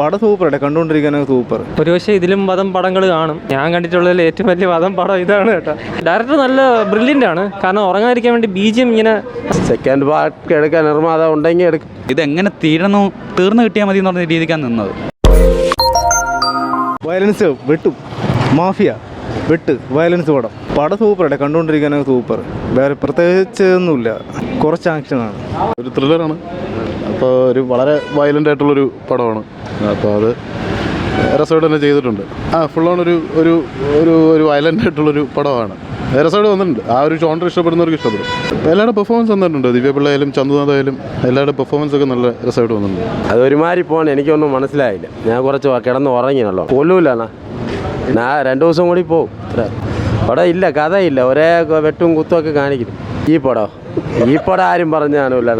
പടം super, കണ്ടുകൊണ്ടിരിക്കാനൊക്കെ super. ഒരു പക്ഷേ ഇതിലും വധം പടങ്ങൾ കാണും. ഞാൻ കണ്ടിട്ടുള്ളതിൽ ഏറ്റവും വലിയ വധം പടം ഇതാണ് കേട്ടോ. ഡയറക്ടർ നല്ല ബ്രില്യൻ്റ് ആണ്. കാരണം ഉറങ്ങാതിരിക്കാൻ വേണ്ടി BGM ഇങ്ങനെ സെക്കൻഡ് പാർട്ട് എടുക്കാൻ നിർമ്മാതാവ് ഉണ്ടെങ്കിൽ എടുക്കും. ഇതെങ്ങനെ തീർന്നു കിട്ടിയാൽ മതി എന്ന് പറഞ്ഞ രീതിക്കാണ് നിന്നത്. വയലൻസ് വെട്ടും, മാഫിയ വെട്ട്, വയലൻസ് പടം സൂപ്പർ, കണ്ടുകൊണ്ടിരിക്കാനൊക്കെ സൂപ്പർ. വേറെ പ്രത്യേകിച്ച് ഒന്നുമില്ല, കുറച്ച് ആക്ഷനാണ്. ഒരു ത്രില്ലറാണ്. അപ്പോൾ ഒരു വളരെ വയലൻ്റ് ആയിട്ടുള്ളൊരു പടമാണ്. അപ്പോൾ അത് രസമായിട്ട് തന്നെ ചെയ്തിട്ടുണ്ട്. ഫുൾ ഓൺ ഒരു ഒരു ഒരു ഒരു വയലൻ്റ് ആയിട്ടുള്ളൊരു പടമാണ്. രസമായിട്ട് വന്നിട്ടുണ്ട്. ആ ഒരു ജോണർ ഇഷ്ടപ്പെടുന്നവർക്ക് ഇഷ്ടപ്പെടും. എല്ലാവരുടെ പെർഫോമൻസ് വന്നിട്ടുണ്ട്. ദിവ്യപിള്ളയായാലും ചന്തുനാഥായാലും എല്ലാവരുടെ പെർഫോമൻസ് ഒക്കെ നല്ല രസമായിട്ട് വന്നിട്ടുണ്ട്. അതൊരുമാതിരി പോകണം, എനിക്കൊന്നും മനസ്സിലായില്ല. ഞാൻ കുറച്ച് കിടന്ന് ഉറങ്ങിയല്ലോ. കൊല്ലൂലാണ്. ഞാൻ 2 ദിവസം കൂടി പോവും. പടം ഇല്ല, കഥയില്ല, ഒരേ വെട്ടും കുത്തുമൊക്കെ കാണിക്കുന്നു. ഈ പടം ആരും പറഞ്ഞാണില്ല.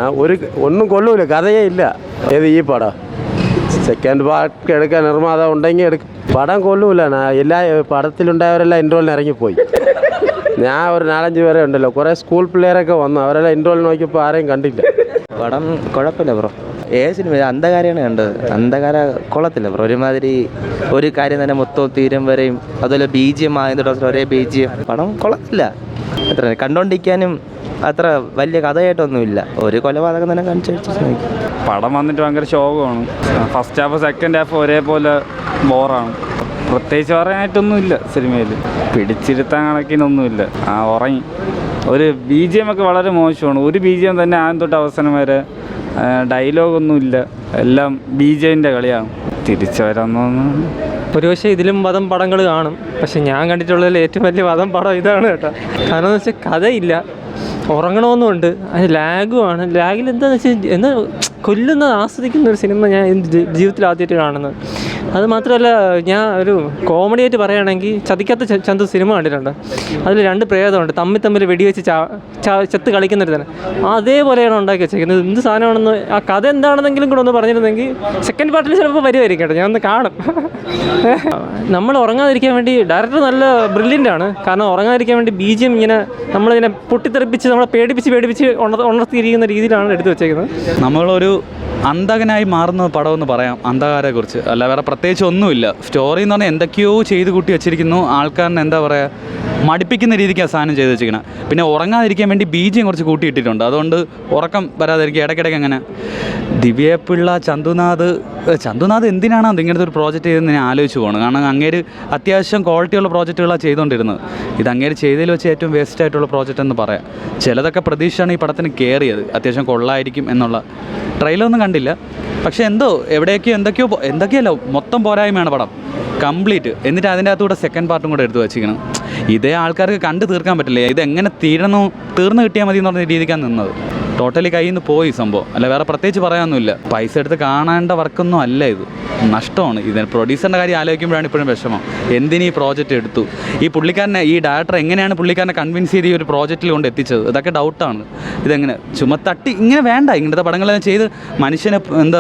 ഒന്നും കൊള്ളൂല, കഥയേ ഇല്ല. ഏത് ഈ പടം സെക്കൻഡ് പാർട്ട് എടുക്കാൻ നിർമ്മാതാവ് ഉണ്ടെങ്കിൽ എടുക്കും. പടം കൊള്ളൂല. എല്ലാ പടത്തിലുണ്ടായവരെല്ലാം ഇൻട്രോലിന് ഇറങ്ങിപ്പോയി. ഞാൻ ഒരു 4-5 പേരെ ഉണ്ടല്ലോ, കുറേ സ്കൂൾ പിള്ളേരൊക്കെ വന്നു. അവരെല്ലാം ഇൻട്രോലിൽ നോക്കിയപ്പോൾ ആരെയും കണ്ടില്ല. പടം കുഴപ്പമില്ല ബ്രോ. സിനിമ അന്ധകാരമാണ് കണ്ടത്. അന്ധകാര കൊള്ളത്തില്ല ബ്രോ. ഒരുമാതിരി ഒരു കാര്യം തന്നെ മൊത്തം തീരം വരെയും, അതുപോലെ BGM ആയതിൻ്റെ ഒരേ BGM. പടം കൊള്ളത്തില്ല. അത്ര കണ്ടോണ്ടിരിക്കാനും അത്ര വലിയ കഥയായിട്ടൊന്നുമില്ല. ഒരു കൊലപാതകം തന്നെ കാണിച്ചു ശ്രമിക്കും. പടം വന്നിട്ട് ഭയങ്കര ശോകമാണ്. ഫസ്റ്റ് ഹാഫ് സെക്കൻഡ് ഹാഫ് ഒരേപോലെ ബോറാണ്. പ്രത്യേകിച്ച് പറയാനായിട്ടൊന്നുമില്ല സിനിമയിൽ. പിടിച്ചിരുത്താൻ കണക്കിനൊന്നുമില്ല. ഉറങ്ങി. ഒരു BGM ഒക്കെ വളരെ മോശമാണ്. ഒരു BGM തന്നെ ആദ്യം തൊട്ട് അവസാനം വരെ ഡയലോഗൊന്നുമില്ല. എല്ലാം BGMൻ്റെ കളിയാണ്. തിരിച്ചു വരാമെന്ന്. ഒരു പക്ഷേ ഇതിലും വധം പടങ്ങൾ കാണും. പക്ഷെ ഞാൻ കണ്ടിട്ടുള്ളതിൽ ഏറ്റവും വലിയ വധം പടം ഇതാണ് കേട്ടോ. കാരണം എന്ന് വെച്ചാൽ കഥയില്ല, ഉറങ്ങണമെന്നുണ്ട്, അത് ലാഗുമാണ്. ലാഗിൽ എന്താണെന്ന് വെച്ചാൽ കൊല്ലുന്നത് ആസ്വദിക്കുന്ന ഒരു സിനിമ ഞാൻ ജീവിതത്തിൽ ആദ്യമായിട്ട് കാണുന്നത്. അത് മാത്രമല്ല, ഞാൻ ഒരു കോമഡി ആയിട്ട് പറയുകയാണെങ്കിൽ ചതിക്കാത്ത ചന്തു സിനിമ കണ്ടിട്ടുണ്ട്. അതിൽ 2 പ്രേതമുണ്ട്, തമ്മിൽ വെടിവെച്ച് ചെത്ത് കളിക്കുന്നൊരു തന്നെ. അതേപോലെയാണ് ഉണ്ടാക്കി വെച്ചേക്കുന്നത്. എന്ത് സാധനമാണെന്ന്, ആ കഥ എന്താണെന്നെങ്കിലും കൂടെ ഒന്ന് പറഞ്ഞിരുന്നെങ്കിൽ സെക്കൻഡ് പാർട്ടിൽ ചിലപ്പോൾ വരുമായിരിക്കും കേട്ടോ. ഞാൻ ഒന്ന് കാണും. നമ്മൾ ഉറങ്ങാതിരിക്കാൻ വേണ്ടി ഡയറക്ടർ നല്ല ബ്രില്യൻ്റ് ആണ്. കാരണം ഉറങ്ങാതിരിക്കാൻ വേണ്ടി BGM ഇങ്ങനെ നമ്മളിങ്ങനെ പൊട്ടിത്തെറിപ്പിച്ച് നമ്മളെ പേടിപ്പിച്ച് ഉണർത്തിയിരിക്കുന്ന രീതിയിലാണ് എടുത്തു വെച്ചേക്കുന്നത്. നമ്മളൊരു അന്ധകനായി മാറുന്ന പടമെന്ന് പറയാം അന്ധകാരെക്കുറിച്ച്. അല്ല വേറെ പ്രത്യേകിച്ച് ഒന്നുമില്ല. സ്റ്റോറി എന്ന് പറഞ്ഞാൽ എന്തൊക്കെയോ ചെയ്ത് കൂട്ടി വെച്ചിരിക്കുന്നു. ആൾക്കാരിന് എന്താ പറയുക, മടിപ്പിക്കുന്ന രീതിക്കാണ് സാധനം ചെയ്ത് വെച്ചിരിക്കണം. പിന്നെ ഉറങ്ങാതിരിക്കാൻ വേണ്ടി BGM കുറച്ച് കൂട്ടിയിട്ടിട്ടുണ്ട്. അതുകൊണ്ട് ഉറക്കം വരാതിരിക്കുക. ഇടയ്ക്കിടയ്ക്ക് അങ്ങനെ ദിവ്യപിള്ള ചന്തുനാഥ് എന്തിനാണ് ഇങ്ങനത്തെ ഒരു പ്രോജക്റ്റ് ചെയ്തെന്ന് ഞാൻ ആലോചിച്ച് പോകണം. കാരണം അങ്ങേര് അത്യാവശ്യം ക്വാളിറ്റിയുള്ള പ്രോജക്റ്റുകളാണ് ചെയ്തുകൊണ്ടിരുന്നത്. ഇത് അങ്ങേര് ചെയ്തതിൽ വെച്ച് ഏറ്റവും വേസ്റ്റ് ആയിട്ടുള്ള പ്രോജക്റ്റ് എന്ന് പറയാം. ചിലതൊക്കെ പ്രതീക്ഷയാണ് ഈ പടത്തിന് കയറിയത്. അത്യാവശ്യം കൊള്ളായിരിക്കും എന്നുള്ള ട്രെയിലൊന്നും കണ്ടില്ല. പക്ഷേ എന്തൊക്കെയല്ല മൊത്തം പോരായ്മയാണ് പടം കംപ്ലീറ്റ്. എന്നിട്ട് അതിൻ്റെ അകത്തൂടെ സെക്കൻഡ് പാർട്ടും കൂടെ എടുത്ത് വെച്ചിരിക്കണം. ഇതേ ആൾക്കാർക്ക് കണ്ട് തീർക്കാൻ പറ്റില്ല. ഇതെങ്ങനെ തീർന്നു കിട്ടിയാൽ മതി എന്ന് പറഞ്ഞ രീതിക്കാണ് നിന്നത്. ടോട്ടലി കയ്യിൽ നിന്ന് പോയി സംഭവം. അല്ല വേറെ പ്രത്യേകിച്ച് പറയാനൊന്നുമില്ല. പൈസ എടുത്ത് കാണേണ്ട വർക്കൊന്നും അല്ല ഇത്. നഷ്ടമാണ്. ഇതിന് പ്രൊഡ്യൂസറിൻ്റെ കാര്യം ആലോചിക്കുമ്പോഴാണ് ഇപ്പോഴും വിഷമം. എന്തിനീ പ്രോജക്റ്റ് എടുത്തു? ഈ ഡയറക്ടർ എങ്ങനെയാണ് പുള്ളിക്കാരനെ കൺവിൻസ് ചെയ്ത് ഈ ഒരു പ്രോജക്റ്റിൽ കൊണ്ട് എത്തിച്ചത്? ഇതൊക്കെ ഡൗട്ടാണ്. ഇതെങ്ങനെ ചുമത്തട്ടി ഇങ്ങനെ വേണ്ട. ഇങ്ങനത്തെ പടങ്ങളെല്ലാം ചെയ്ത് മനുഷ്യനെ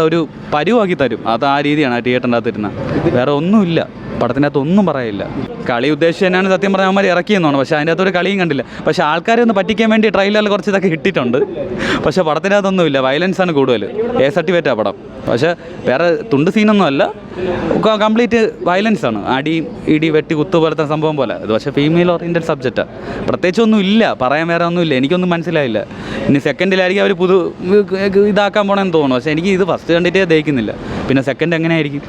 ഒരു പരുവാക്കി തരും. അത് ആ രീതിയാണ് ആ തിയേറ്ററിൻ്റെ അകത്ത് ഇരുന്നത്. വേറെ ഒന്നുമില്ല. പടത്തിൻ്റെ അകത്ത് ഒന്നും പറയില്ല. കളി ഉദ്ദേശിച്ച് തന്നെയാണ് സത്യം പറഞ്ഞാൽ അവന്മാർ ഇറക്കിയെന്നാണ്. പക്ഷേ അതിൻ്റെ അകത്തൊരു കളിയും കണ്ടില്ല. പക്ഷേ ആൾക്കാരെ ഒന്ന് പറ്റിക്കാൻ വേണ്ടി ട്രെയിലറിൽ കുറച്ച് ഇതൊക്കെ ഇട്ടിട്ടുണ്ട്. പക്ഷേ പടത്തിൻ്റെ അകത്തൊന്നുമില്ല. വയലൻസാണ് കൂടുതൽ. സർട്ടിഫിക്കറ്റാണ് പടം. പക്ഷേ വേറെ തുണ്ട് സീനൊന്നും അല്ല. കംപ്ലീറ്റ് വയലൻസാണ്. അടി ഇടി വെട്ടി കുത്തു പോലത്തെ സംഭവം പോലെ. ഇത് പക്ഷേ ഫീമെയിൽ ഓറിയൻറ്റഡ് സബ്ജക്റ്റാണ്. പ്രത്യേകിച്ചൊന്നും ഇല്ല പറയാൻ. വേറെ ഒന്നുമില്ല. എനിക്കൊന്നും മനസ്സിലായില്ല. ഇനി സെക്കൻഡിലായിരിക്കും അവർ ഇതാക്കാൻ പോകണമെന്ന് തോന്നുന്നു. പക്ഷേ എനിക്ക് ഇത് ഫസ്റ്റ് കണ്ടിട്ടേ ദഹിക്കുന്നില്ല. പിന്നെ സെക്കൻഡ് എങ്ങനെയായിരിക്കും?